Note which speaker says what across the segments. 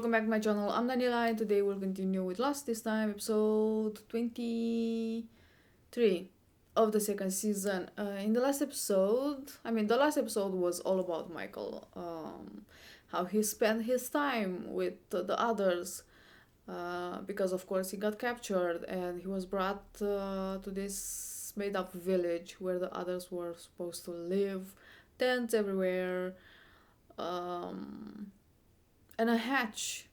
Speaker 1: welcome back to my channel. I'm Daniela and today we'll continue with last this time episode 23 of the second season. In the last episode, the last episode was all about Michael, how he spent his time with the others, because of course he got captured and he was brought to this made up village where the others were supposed to live, tents everywhere, and a hatch.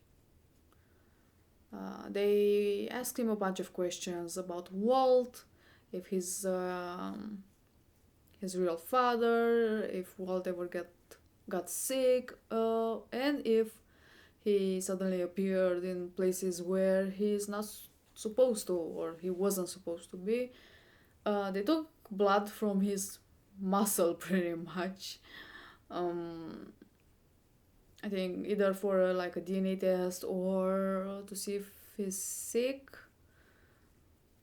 Speaker 1: They asked him a bunch of questions about Walt, if his real father, if Walt ever got sick, and if he suddenly appeared in places where he's not supposed to, or he wasn't supposed to be. They took blood from his muscle pretty much. I think either for like a DNA test or to see if he's sick.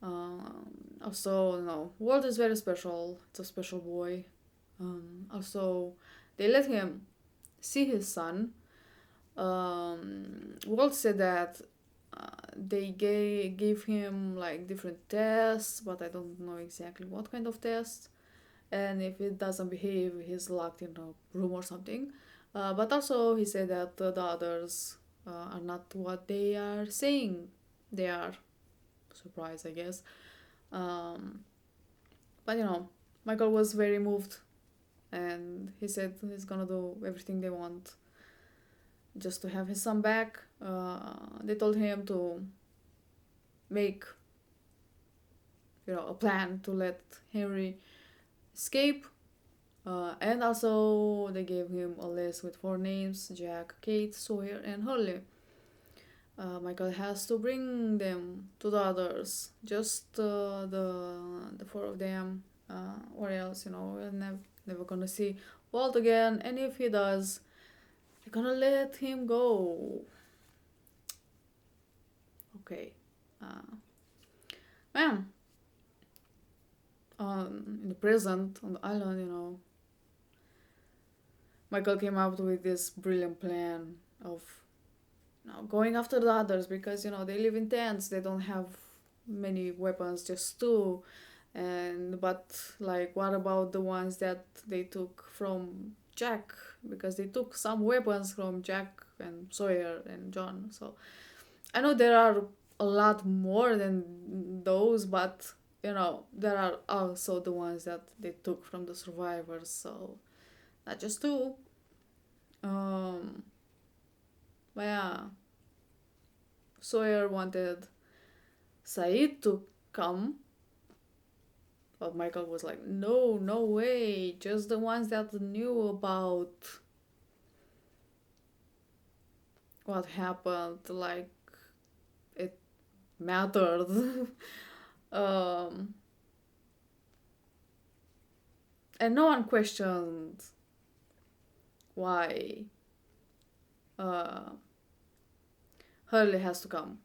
Speaker 1: Also, no, Walt is very special. It's a special boy. Also, they let him see his son. Walt said that they gave him like different tests, but I don't know exactly what kind of tests. And if it doesn't behave, he's locked in a room or something. But also he said that the others are not what they are saying they are. Surprise, I guess. But Michael was very moved, and he said he's gonna do everything they want just to have his son back. They told him to make a plan to let Henry escape. And also they gave him a list with 4 names: Jack, Kate, Sawyer, and Hurley. Michael has to bring them to the others, just the 4 of them, or else we're never gonna see Walt again, and if he does, they're gonna let him go. Okay. Man, in the present, on the island, Michael came up with this brilliant plan of going after the others, because they live in tents, they don't have many weapons, just 2. But like, what about the ones that they took from Jack? Because they took some weapons from Jack and Sawyer and John. So I know there are a lot more than those, but there are also the ones that they took from the survivors, so not just 2. But yeah, Sawyer wanted Said to come, but Michael was like, no way, just the ones that knew about what happened, like it mattered. And no one questioned why Hurley has to come.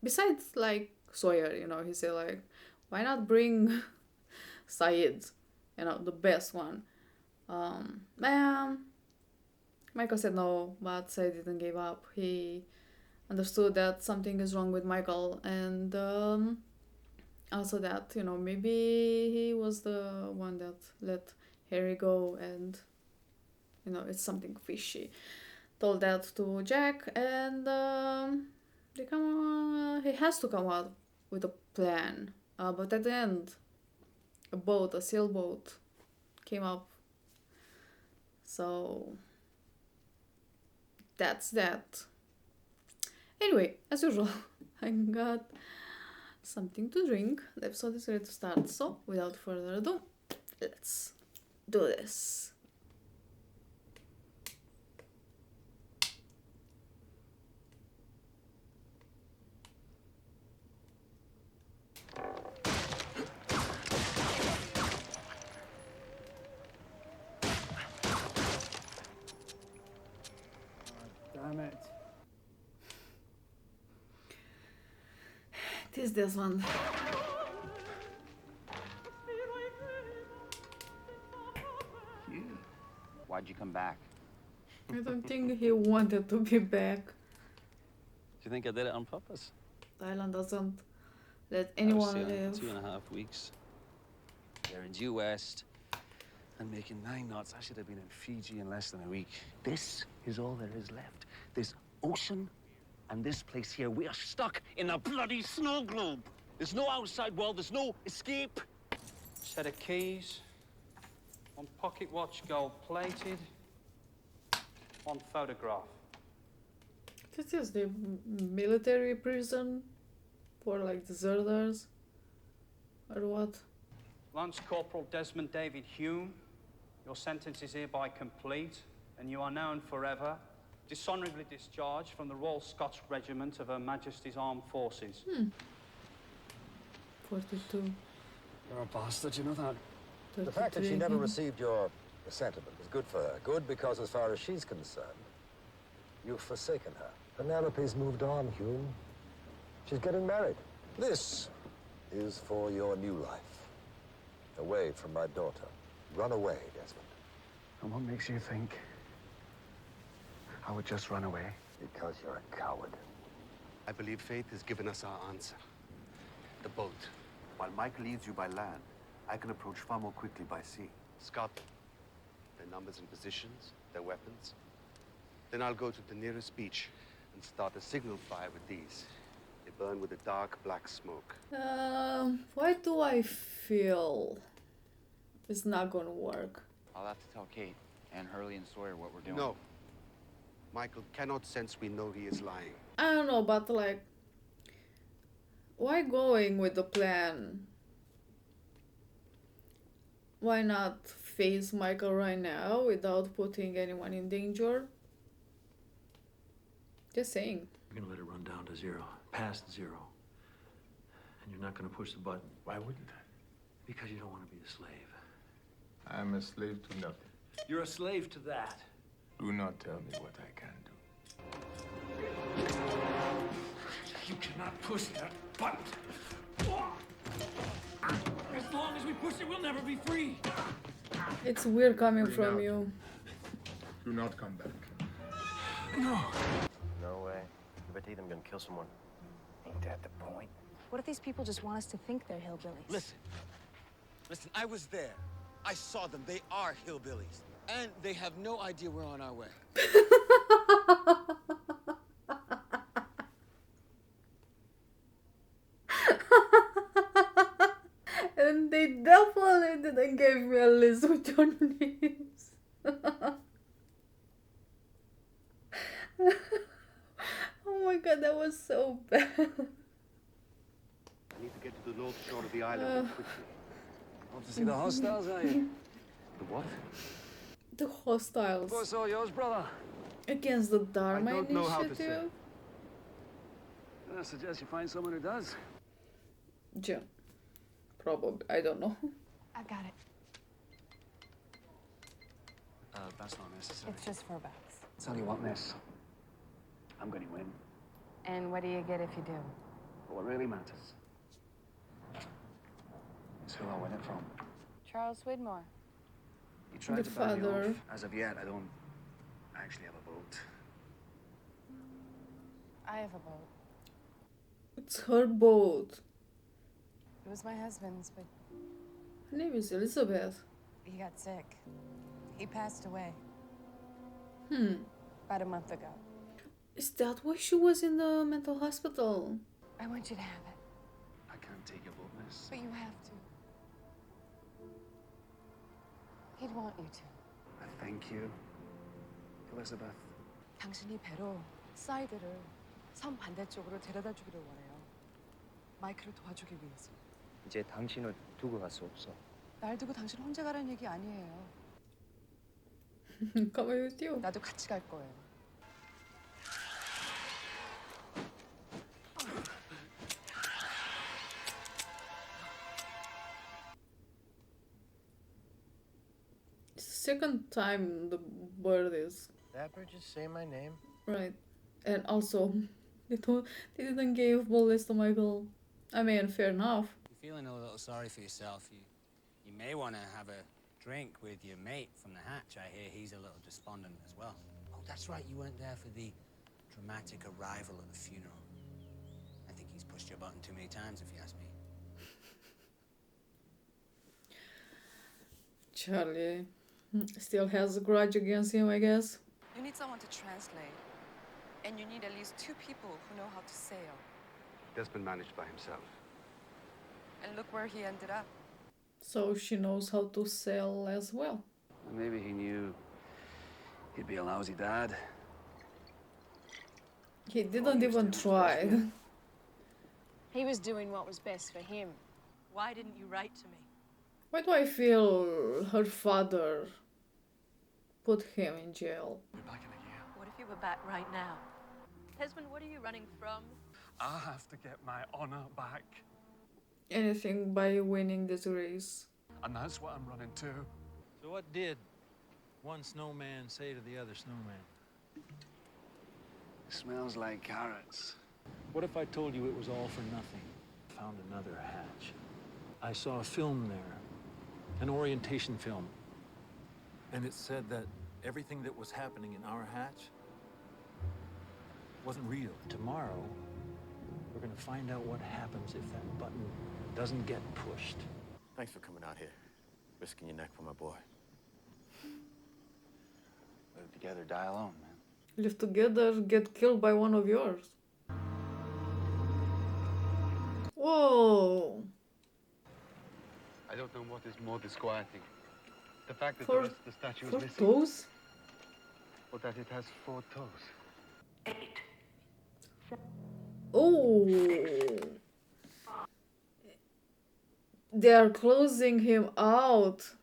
Speaker 1: Besides, like, Sawyer, he said, like, why not bring Said, the best one. Michael said no, but Said didn't give up. He understood that something is wrong with Michael, and also that, maybe he was the one that let Harry go, and, it's something fishy. Told that to Jack, and he has to come out with a plan. But at the end, a sailboat, came up. So that's that. Anyway, as usual, I got something to drink. The episode is ready to start, so without further ado, let's do this.
Speaker 2: Damn it.
Speaker 1: It is this one.
Speaker 3: You? Why'd you come back?
Speaker 1: I don't think he wanted to be back.
Speaker 2: you think I did it on purpose?
Speaker 1: Thailand doesn't let
Speaker 2: I was
Speaker 1: anyone
Speaker 2: sailing
Speaker 1: live.
Speaker 2: for 2.5 weeks. There in due west and making 9 knots. I should have been in Fiji in less than a week. This is all there is left. This ocean and this place here. We are stuck in a bloody snow globe. There's no outside world. There's no escape.
Speaker 4: Set of keys. One pocket watch, gold plated. One photograph.
Speaker 1: This is the military prison for like deserters or what?
Speaker 4: Lance Corporal Desmond David Hume, your sentence is hereby complete, and you are now and forever dishonorably discharged from the Royal Scots Regiment of Her Majesty's Armed Forces.
Speaker 1: 42.
Speaker 2: You're a bastard, you know that?
Speaker 5: The fact that she
Speaker 1: 33.
Speaker 5: never received your sentiment is good for her. Good because as far as she's concerned, you've forsaken her. Penelope's moved on, Hume. She's getting married. This is for your new life. Away from my daughter. Run away, Desmond.
Speaker 2: And what makes you think I would just run away?
Speaker 5: Because you're a coward.
Speaker 6: I believe fate has given us our answer. The boat. While Mike leads you by land, I can approach far more quickly by sea. Scout them. Their numbers and positions, their weapons. Then I'll go to the nearest beach and start a signal fire with these. They burn with a dark black smoke.
Speaker 1: Why do I feel it's not gonna work?
Speaker 7: I'll have to tell Kate and Hurley and Sawyer what we're doing.
Speaker 6: No. Michael cannot sense we know he is lying.
Speaker 1: I don't know, but like, why going with the plan? Why not face Michael right now without putting anyone in danger? Just saying.
Speaker 8: You're gonna let it run down to 0, past 0. And you're not gonna push the button.
Speaker 9: Why wouldn't I?
Speaker 8: Because you don't want to be a slave.
Speaker 9: I'm a slave to nothing.
Speaker 8: You're a slave to that.
Speaker 9: Do not tell me what I can do.
Speaker 8: You cannot push that button. As long as we push it, we'll never be free.
Speaker 1: It's weird coming
Speaker 9: Bring
Speaker 1: from
Speaker 9: out.
Speaker 1: you.
Speaker 9: Do not come back.
Speaker 8: No.
Speaker 10: No way. I bet either I'm gonna kill someone.
Speaker 11: Ain't that the point?
Speaker 12: What if these people just want us to think they're hillbillies?
Speaker 13: Listen, I was there. I saw them. They are hillbillies. And they have no idea we're on our way.
Speaker 1: And they definitely didn't give me a list with your names. Oh my god, that was so bad.
Speaker 6: I need to get to the north shore of the island quickly.
Speaker 2: Want to see the hostiles, are you?
Speaker 6: The what?
Speaker 1: The hostiles
Speaker 2: Voice all yours, brother.
Speaker 1: against the Dharma
Speaker 6: I don't know how to say.
Speaker 1: Initiative.
Speaker 2: I suggest you find someone who does.
Speaker 1: Yeah, probably. I don't know.
Speaker 12: I've got it.
Speaker 2: That's not necessary.
Speaker 12: It's just $4.
Speaker 2: Tell you what, miss. I'm going to win.
Speaker 12: And what do you get if you do?
Speaker 2: But what really matters is who I win it from.
Speaker 12: Charles Widmore.
Speaker 2: You tried
Speaker 1: The
Speaker 2: to buy me
Speaker 1: father.
Speaker 2: off. As of yet, I don't actually have a boat.
Speaker 12: I have a boat.
Speaker 1: It's her boat.
Speaker 12: It was my husband's, but
Speaker 1: Her name is Elizabeth.
Speaker 12: he got sick. He passed away
Speaker 1: Hmm.
Speaker 12: about a month ago.
Speaker 1: Is that why she was in the mental hospital?
Speaker 12: I want you to have it,
Speaker 2: I can't take your boat, miss.
Speaker 12: but you have to. He'd want you to.
Speaker 2: I thank you, Elizabeth.
Speaker 12: 당신이 배로 사이드를 섬 반대쪽으로 데려다 주기를 원해요. 마이크를 도와주기 위해서.
Speaker 10: 이제 당신을 두고 갈 수 없어.
Speaker 12: 날 두고 당신 혼자 가라는 얘기 아니에요.
Speaker 1: Coming with you.
Speaker 12: 나도 같이 갈 거예요.
Speaker 1: It's the second time the bird is
Speaker 10: Dapper, just say my name.
Speaker 1: right, and also they didn't give bullets to Michael. I mean, fair enough.
Speaker 11: You're feeling a little sorry for yourself. You may want to have a drink with your mate from the hatch. I hear he's a little despondent as well. Oh, that's right, you weren't there for the dramatic arrival at a funeral. I think he's pushed your button too many times, if you ask me.
Speaker 1: Charlie still has a grudge against him, I guess.
Speaker 12: You need someone to translate. And you need at least 2 people who know how to sail.
Speaker 6: Desmond managed by himself.
Speaker 12: And look where he ended up.
Speaker 1: So she knows how to sail as well.
Speaker 2: Maybe he knew he'd be a lousy dad.
Speaker 1: He didn't even try.
Speaker 14: He was doing what was best for him.
Speaker 15: Why didn't you write to me?
Speaker 1: Why do I feel her father put him in jail?
Speaker 15: What if you were back right now? Desmond, what are you running from?
Speaker 16: I have to get my honor back.
Speaker 1: Anything by winning this race.
Speaker 16: And that's what I'm running to.
Speaker 8: So what did one snowman say to the other snowman?
Speaker 2: Smells like carrots.
Speaker 8: What if I told you it was all for nothing? Found another hatch. I saw a film there, an orientation film. And it said that everything that was happening in our hatch wasn't real. Tomorrow, we're gonna find out what happens if that button doesn't get pushed.
Speaker 10: Thanks for coming out here, risking your neck for my boy.
Speaker 7: Live together, die alone, man.
Speaker 1: Live together, get killed by one of yours. Whoa!
Speaker 6: I don't know what is more disquieting. The fact that
Speaker 1: For-
Speaker 6: the rest of the statue is
Speaker 1: For
Speaker 6: missing.
Speaker 1: toes?
Speaker 6: Or that it has 4 toes.
Speaker 1: Oh! They are closing him out.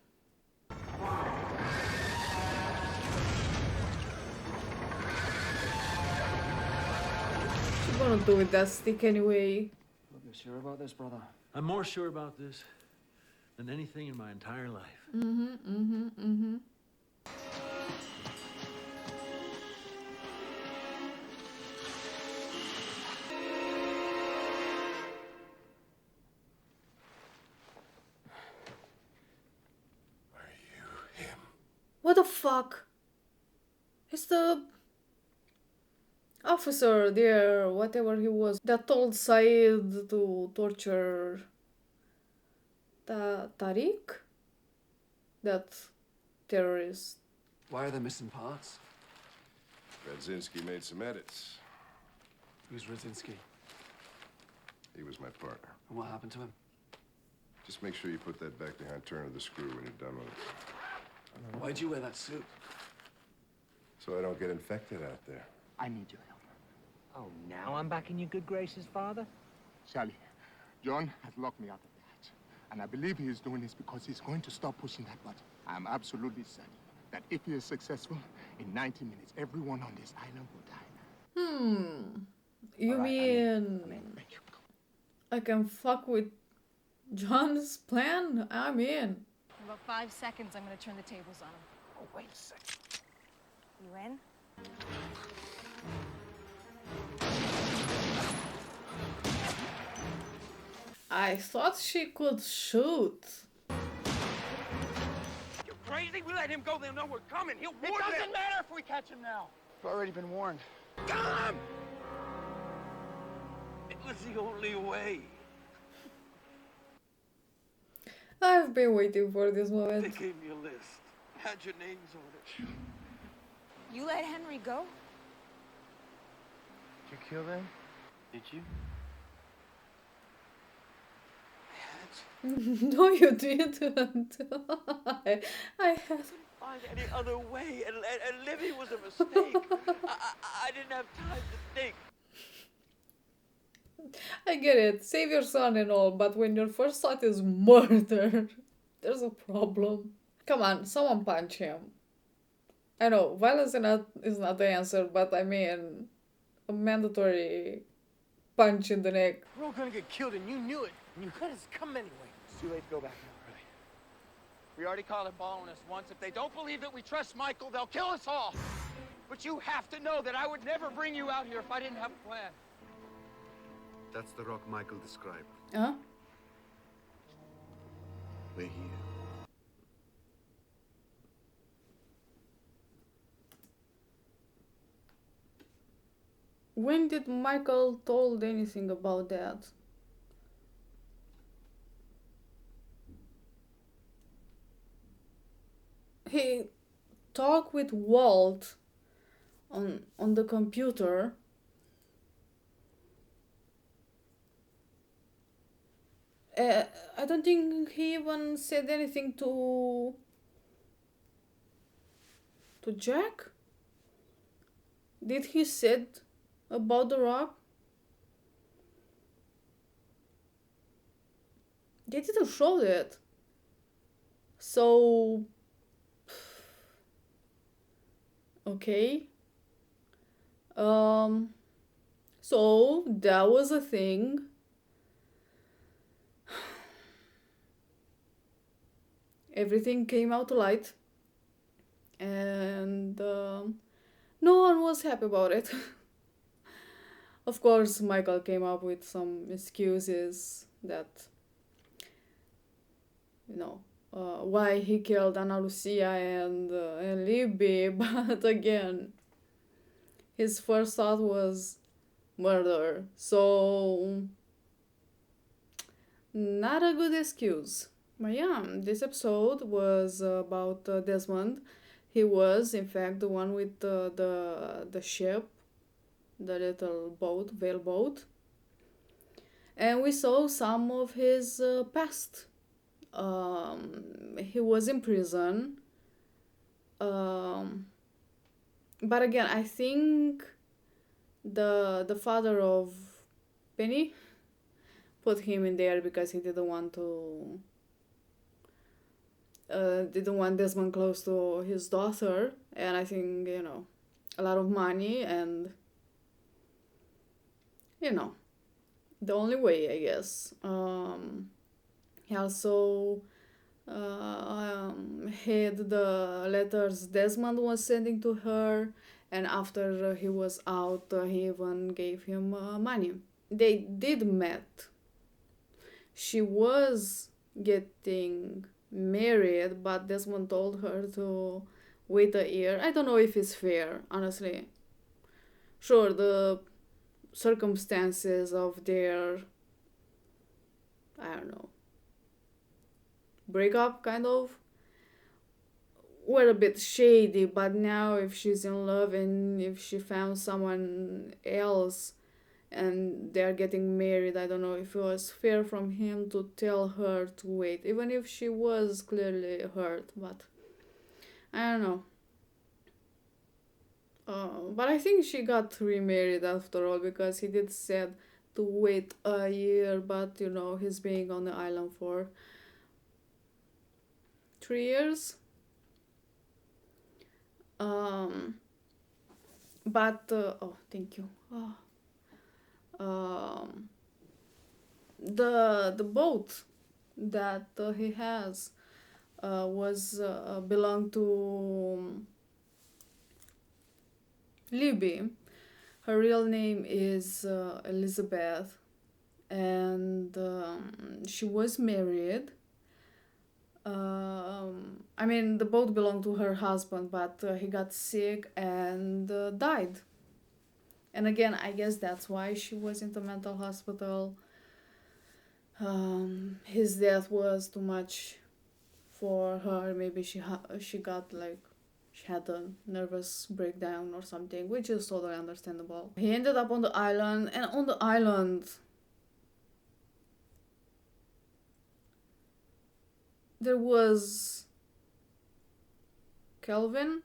Speaker 1: What's she gonna do with that stick anyway?
Speaker 8: Look, you sure about this, brother? I'm more sure about this than anything in my entire life.
Speaker 1: What the fuck? It's the officer there, whatever he was, that told Said to torture Tariq? That terrorist.
Speaker 2: Why are there missing parts?
Speaker 17: Radzinski made some edits.
Speaker 2: Who's Radzinski?
Speaker 17: He was my partner.
Speaker 2: And what happened to him?
Speaker 17: Just make sure you put that back behind turn of the screw when you're done with it.
Speaker 2: Why'd you wear that suit?
Speaker 17: So I don't get infected out there.
Speaker 18: I need your help. Oh, now I'm back in your good graces, Father?
Speaker 9: Charlie, John has locked me out of the hatch. And I believe he is doing this because he's going to stop pushing that button. I'm absolutely certain that if he is successful, in 90 minutes, everyone on this island will die.
Speaker 1: You mean I can fuck with John's plan? I'm in.
Speaker 14: In about 5 seconds, I'm gonna turn the tables on him.
Speaker 18: Oh, wait a second.
Speaker 14: You in?
Speaker 1: I thought she could shoot.
Speaker 13: You crazy? We let him go, they'll know we're coming. He'll
Speaker 18: It
Speaker 13: warn them.
Speaker 18: doesn't matter if we catch him now. We've already been warned.
Speaker 13: Come! It was the only way.
Speaker 1: I've been waiting for this
Speaker 13: They
Speaker 1: moment.
Speaker 13: gave me a list. Had your names on it.
Speaker 14: You let Henry go?
Speaker 10: Did you kill them?
Speaker 7: Did you?
Speaker 1: No, you didn't. I had.
Speaker 13: Find any other way, and living was a mistake. I didn't have time to think.
Speaker 1: I get it. Save your son and all, but when your first thought is murder, there's a problem. Come on, someone punch him. I know, violence is not the answer, but I mean, a mandatory punch in the neck.
Speaker 18: We're all gonna get killed, and you knew it. And you let us come anyway. It's too late to go back now, really.
Speaker 13: We already caught them balling us once. If they don't believe that we trust Michael, they'll kill us all. But you have to know that I would never bring you out here if I didn't have a plan.
Speaker 6: That's the rock Michael described.
Speaker 1: Huh?
Speaker 6: We're here.
Speaker 1: When did Michael told anything about that? He talked with Walt on the computer. I don't think he even said anything to Jack. Did he said about the rock? They didn't show that. So okay. So that was a thing. Everything came out to light, and no one was happy about it. Of course, Michael came up with some excuses that, you know, why he killed Ana Lucia and Libby, but again, his first thought was murder. So, not a good excuse. But yeah, this episode was about Desmond. He was, in fact, the one with the ship, the little boat, whaleboat. And we saw some of his past. He was in prison. But again, I think the father of Penny put him in there because he didn't want Desmond close to his daughter, and I think, you know, a lot of money, and you know, the only way, I guess. He also hid the letters Desmond was sending to her, and after he was out, he even gave him money. They did met. She was getting married, but Desmond told her to wait a year. I don't know if it's fair, honestly. Sure, the circumstances of their, I don't know, breakup kind of were a bit shady, but now if she's in love and if she found someone else and they're getting married, I don't know if it was fair from him to tell her to wait, even if she was clearly hurt, but I don't know. But I think she got remarried after all, because he did said to wait a year, but you know, he's being on the island for 3 years. But oh, thank you. The boat that he has was belonged to Libby. Her real name is Elizabeth, and she was married. I mean, the boat belonged to her husband, but he got sick and died. And again, I guess that's why she was in the mental hospital. His death was too much for her. Maybe she got like, she had a nervous breakdown or something, which is totally understandable. He ended up on the island, and on the island there was Kelvin.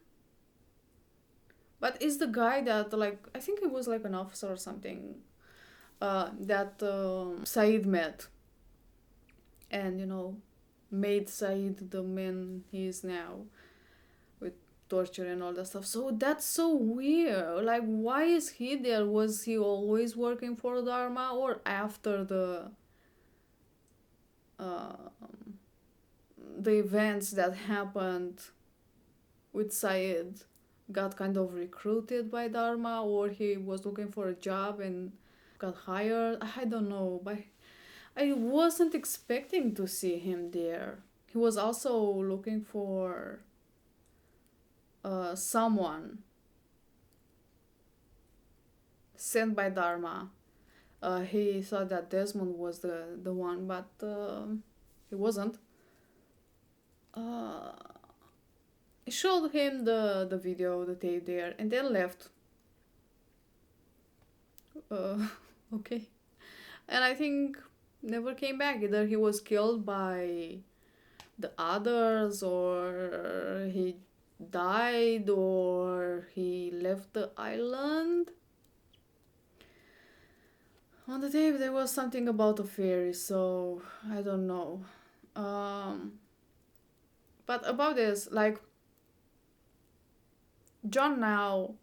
Speaker 1: But is the guy that, like, I think he was like an officer or something, that Said met, and you know, made Said the man he is now, with torture and all that stuff. So that's so weird. Like, why is he there? Was he always working for Dharma, or after the events that happened with Said got kind of recruited by Dharma, or he was looking for a job and got hired? I don't know, but I wasn't expecting to see him there. He was also looking for someone sent by Dharma. He thought that Desmond was the one, but he wasn't. He showed him the video, the tape there, and then left. Okay. And I think never came back. Either he was killed by the others, or he died, or he left the island. On the tape there was something about a fairy, so I don't know. But about this, like, John now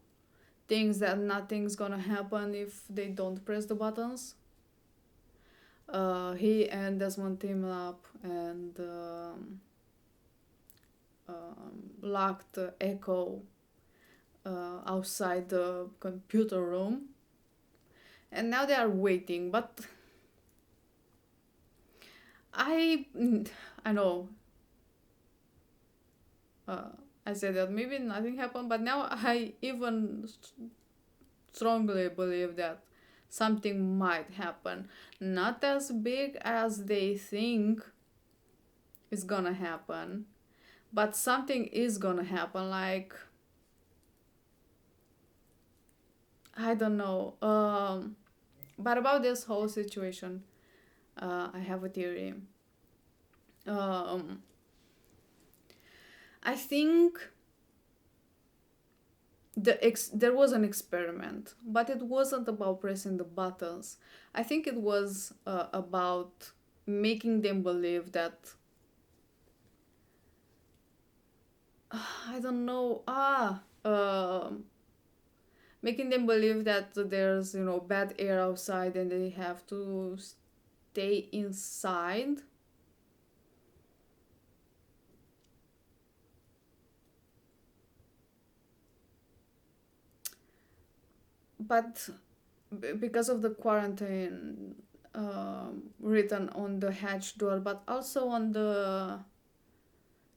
Speaker 1: thinks that nothing's gonna happen if they don't press the buttons. He and Desmond team up and locked Echo outside the computer room. And now they are waiting, but I know. I said that maybe nothing happened, but now I even strongly believe that something might happen. Not as big as they think is gonna happen, but something is gonna happen. Like, I don't know. But about this whole situation, I have a theory. I think there was an experiment, but it wasn't about pressing the buttons. I think it was about making them believe that I don't know. Making them believe that there's, bad air outside and they have to stay inside. But because of the quarantine written on the hatch door, but also on the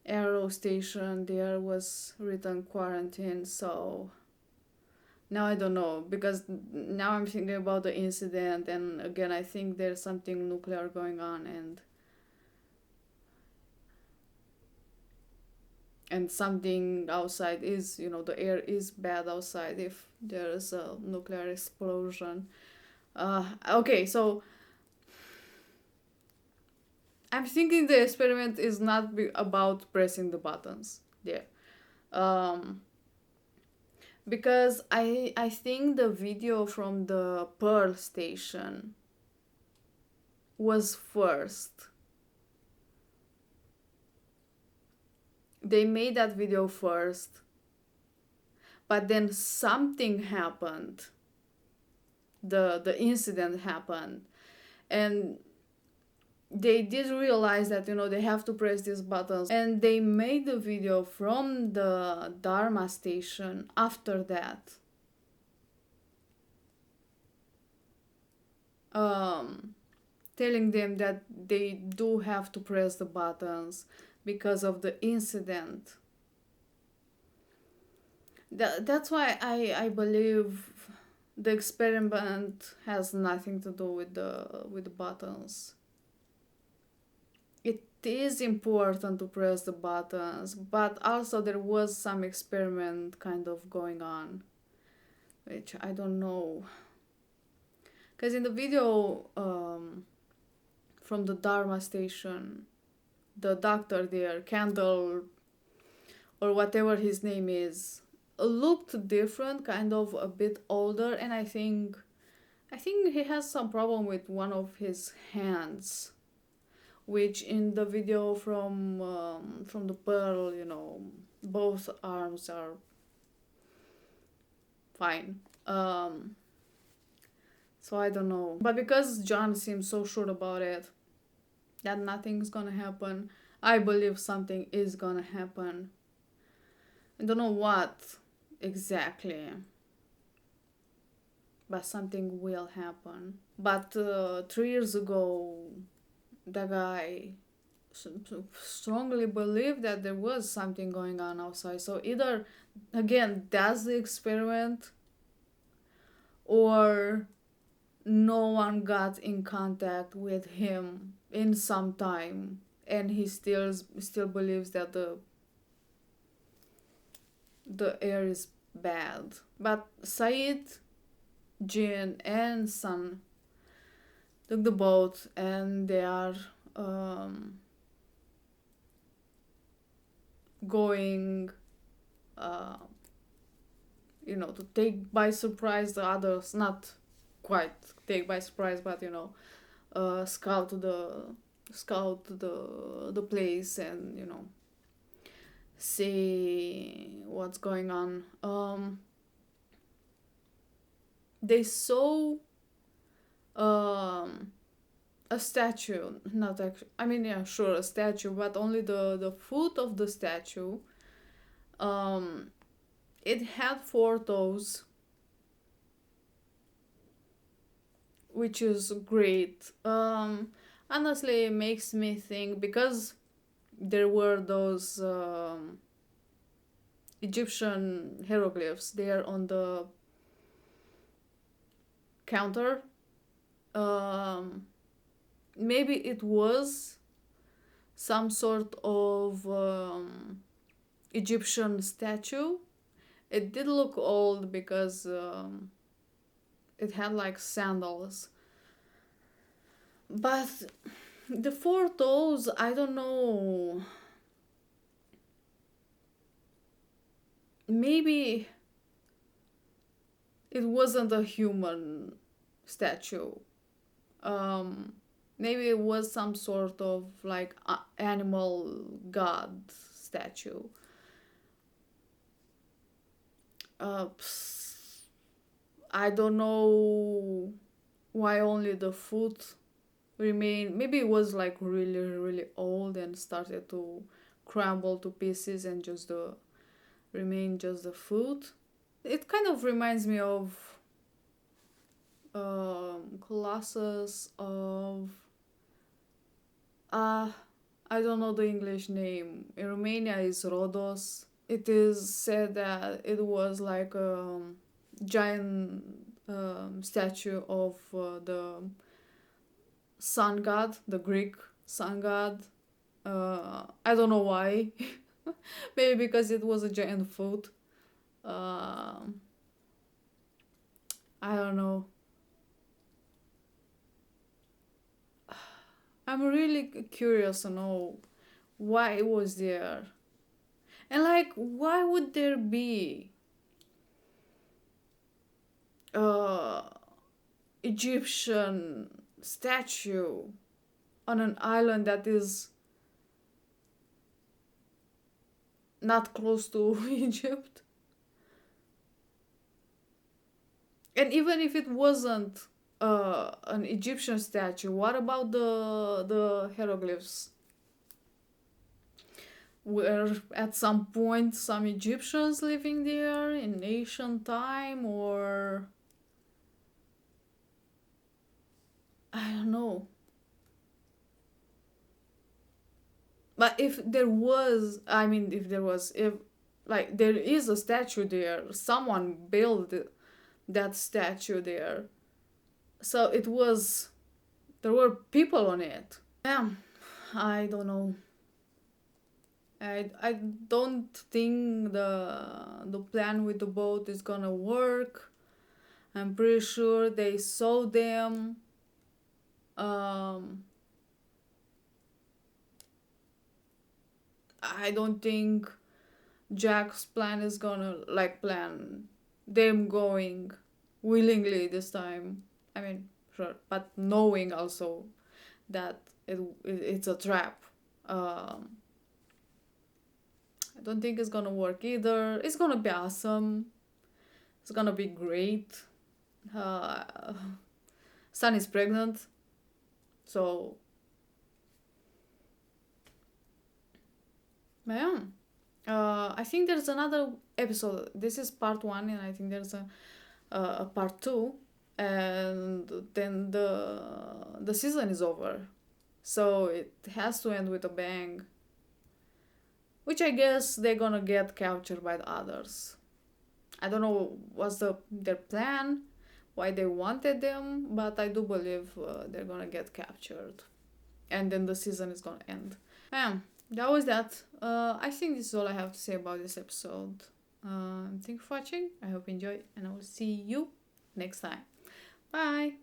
Speaker 1: aero station there was written quarantine. So now I don't know, because now I'm thinking about the incident, and again I think there's something nuclear going on, and something outside is, the air is bad outside if there's a nuclear explosion. Okay, so I'm thinking the experiment is not about pressing the buttons there. Because I think the video from the Pearl station was first. They made that video first, but then something happened. The incident happened, and they did realize that, they have to press these buttons, and they made the video from the Dharma station after that. Telling them that they do have to press the buttons because of the incident. That's why I believe the experiment has nothing to do with the buttons. It is important to press the buttons, but also there was some experiment kind of going on, which I don't know. Because in the video from the Dharma station, the doctor there, Kendall, or whatever his name is, looked different, kind of a bit older, and I think he has some problem with one of his hands, which in the video from the Pearl, both arms are fine. So I don't know. But because John seems so sure about it, that nothing's gonna happen, I believe something is gonna happen. I don't know what exactly, but something will happen. But 3 years ago, the guy strongly believed that there was something going on outside. So either, again, that's the experiment, or no one got in contact with him in some time, and he still believes that the air is bad. But Said, Jin, and Sun took the boat, and they are going, uh, to take by surprise the others. Not quite take by surprise, but scout the place, and see what's going on. They saw a statue, not actually, I mean, yeah, sure, a statue, but only the foot of the statue. It had 4 toes, which is great. Honestly, it makes me think, because there were those Egyptian hieroglyphs there on the counter. Maybe it was some sort of Egyptian statue. It did look old because it had like sandals. But the 4 toes, I don't know. Maybe it wasn't a human statue. Maybe it was some sort of like animal god statue. I don't know why only the foot remained. Maybe it was like really, really old and started to crumble to pieces, and just remained just the foot. It kind of reminds me of Colossus of I don't know the English name. In Romania is Rhodos. It is said that it was like a giant statue of the sun god, the Greek sun god. I don't know why. Maybe because it was a giant foot. I don't know. I'm really curious to know why it was there. And like, why would there be Egyptian statue on an island that is not close to Egypt? And even if it wasn't an Egyptian statue, what about the hieroglyphs? Were at some point some Egyptians living there in ancient time, or I don't know. But if there was, if like there is a statue there, someone built that statue there. So there were people on it. Yeah, I don't know. I don't think the plan with the boat is gonna work. I'm pretty sure they saw them. I don't think Jack's plan is gonna plan them going willingly this time. I mean, sure, but knowing also that it's a trap. I don't think it's gonna work either. It's gonna be awesome. It's gonna be great. Sun is pregnant, so yeah. I think there's another episode. This is part 1, and I think there's a part 2, and then the season is over. So it has to end with a bang. Which I guess they're gonna get captured by the others. I don't know what's their plan, why they wanted them, but I do believe they're gonna get captured. And then the season is gonna end. That was that. I think this is all I have to say about this episode. Thank you for watching. I hope you enjoyed, and I will see you next time. Bye!